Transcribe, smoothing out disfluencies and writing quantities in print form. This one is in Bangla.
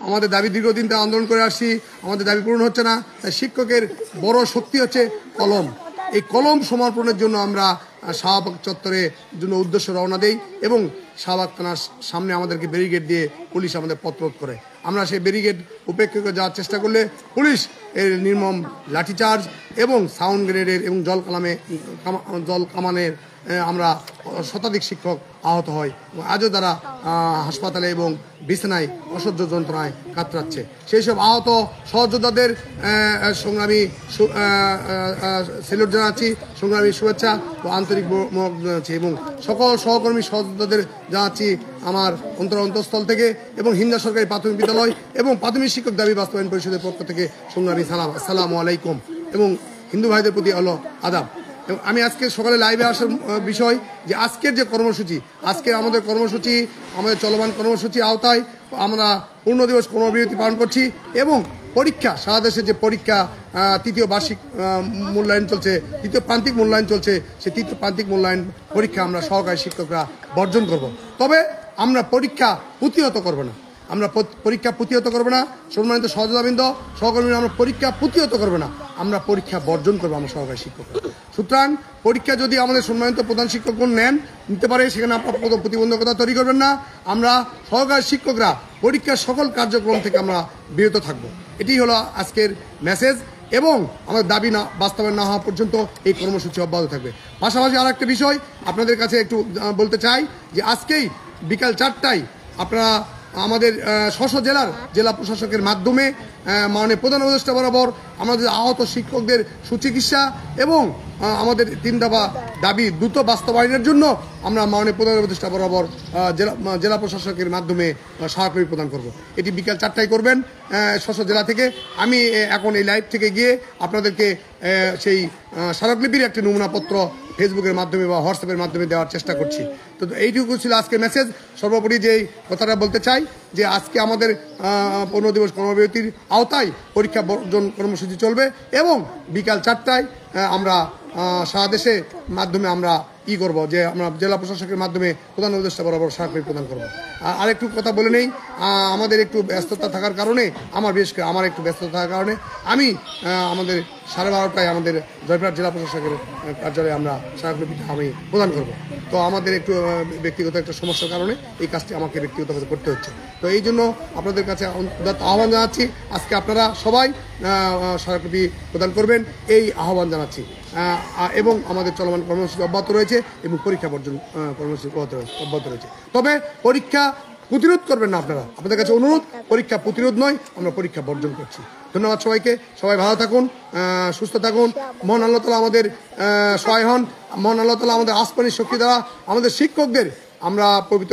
আমাদের দাবি দীর্ঘদিন থেকে আন্দোলন করে আসছি, আমাদের দাবি পূরণ হচ্ছে না। তাই শিক্ষকের বড় শক্তি হচ্ছে কলম। এই কলম সমর্পণের জন্য আমরা শাহবাগ চত্বরে জন্য উদ্দেশ্য রওনা দেই এবং শাহবাগ থানার সামনে আমাদেরকে ব্যারিকেড দিয়ে পুলিশ আমাদের পথরোধ করে। আমরা সেই ব্যারিকেড উপেক্ষা করে যাওয়ার চেষ্টা করলে পুলিশ এর নির্মম লাঠিচার্জ এবং সাউন্ড গ্রেনেডের এবং জল কামানের আমরা শতাধিক শিক্ষক আহত হয়। আজও তারা হাসপাতালে এবং বিছানায় অসহ্য যন্ত্রণায় কাতরাচ্ছে। সেই সব আহত সহযোদ্ধাদের সংগ্রামী সেলুট জানাচ্ছি, সংগ্রামী শুভেচ্ছা ও আন্তরিক মোবারক জানাচ্ছি এবং সকল সহকর্মী সহযোদ্ধাদের জানাচ্ছি আমার অন্তঃস্থল থেকে এবং হিন্দা সরকারি প্রাথমিক বিদ্যালয় এবং প্রাথমিক শিক্ষক দাবি বাস্তবায়ন পরিষদের পক্ষ থেকে সংগ্রামী সালাম, আসসালামু আলাইকুম এবং হিন্দু ভাইদের প্রতি হলো আদাব। এবং আমি আজকে সকালে লাইভে আসার বিষয় যে আজকের যে কর্মসূচি, আজকে আমাদের কর্মসূচি, আমাদের চলমান কর্মসূচি আওতায় আমরা পূর্ণ দিবস কর্মবিরতি পালন করছি এবং পরীক্ষা, সারা দেশে যে পরীক্ষা তৃতীয় বার্ষিক মূল্যায়ন চলছে, তৃতীয় প্রান্তিক মূল্যায়ন চলছে, সেই তৃতীয় প্রান্তিক মূল্যায়ন পরীক্ষা আমরা সহকারী শিক্ষকরা বর্জন করব। তবে আমরা পরীক্ষা প্রতিহত করব না, আমরা পরীক্ষা প্রতিহত করবো না। সম্মানিত সহযোদ্ধাবৃন্দ, সহকর্মীরা, আমরা পরীক্ষা প্রতিহত করবো না, আমরা পরীক্ষা বর্জন করবো আমরা সহকারী শিক্ষক। সুতরাং পরীক্ষা যদি আমাদের সম্মানিত প্রধান শিক্ষকগণ নিতে পারে, সেখানে আপনার কোনো প্রতিবন্ধকতা তৈরি করবেন না। আমরা সহকারী শিক্ষকরা পরীক্ষার সকল কার্যক্রম থেকে আমরা বিরত থাকবো। এটি হলো আজকের মেসেজ এবং আমাদের দাবি না বাস্তবায়ন না হওয়া পর্যন্ত এই কর্মসূচি অব্যাহত থাকবে। পাশাপাশি আর একটা বিষয় আপনাদের কাছে একটু বলতে চাই যে আজকেই বিকাল 4টায় আপনারা আমাদের জেলার জেলা প্রশাসকের মাধ্যমে মাননীয় প্রধান উপদেষ্টা বরাবর আমাদের আহত শিক্ষকদের সুচিকিৎসা এবং আমাদের 3 দফা দাবি দ্রুত বাস্তবায়নের জন্য আমরা মাননীয় প্রধান উপদেষ্টা বরাবর জেলা প্রশাসকের মাধ্যমে স্মারকলিপি প্রদান করব। এটি বিকাল 4টায় করবেন জেলা থেকে। আমি এখন এই লাইভ থেকে গিয়ে আপনাদেরকে সেই স্মারকলিপির একটি নমুনাপত্র ফেসবুকের মাধ্যমে বা হোয়াটসঅ্যাপের মাধ্যমে দেওয়ার চেষ্টা করছি। তো এইটুকু ছিল আজকের মেসেজ। সর্বোপরি যে কথাটা বলতে চাই যে আজকে আমাদের 15 দিবস কর্মবিরতির আওতায় পরীক্ষা বর্জন কর্মসূচি চলবে এবং বিকাল 4টায় আমরা সারা দেশের মাধ্যমে আমরা করব যে আমরা জেলা প্রশাসকের মাধ্যমে প্রধান উপদেষ্টা বরাবর স্মারকলিপি প্রদান করব। আর একটু কথা বলে নেই, আমাদের একটু ব্যস্ততা থাকার কারণে আমার একটু ব্যস্ততা থাকার কারণে আমি আমাদের 12:30টায় আমাদের জয়পুরহাট জেলা প্রশাসকের কার্যালয়ে আমরা স্মারকলিপিটা আমি প্রদান করব। তো আমাদের একটু ব্যক্তিগত একটা সমস্যার কারণে এই কাজটি আমাকে ব্যক্তিগতভাবে করতে হচ্ছে। তো এই জন্য আপনাদের কাছে আহ্বান জানাচ্ছি, আজকে আপনারা সবাই স্মারকলিপি প্রদান করবেন এই আহ্বান জানাচ্ছি এবং আমাদের চলমান কর্মসূচি অব্যাহত রয়েছে এবং পরীক্ষা বর্জন কর্মসূচি অব্যাহত রয়েছে। তবে পরীক্ষা প্রতিরোধ করবেন না আপনারা, আপনাদের কাছে অনুরোধ, পরীক্ষা প্রতিরোধ নয়, আমরা পরীক্ষা বর্জন করছি। ধন্যবাদ সবাইকে, সবাই ভালো থাকুন, সুস্থ থাকুন। মহান আল্লাহ তাআলা আমাদের সহায় হন, মহান আল্লাহ তাআলা আমাদের আসমানি শক্তি দ্বারা আমাদের শিক্ষকদের আমরা পবিত্র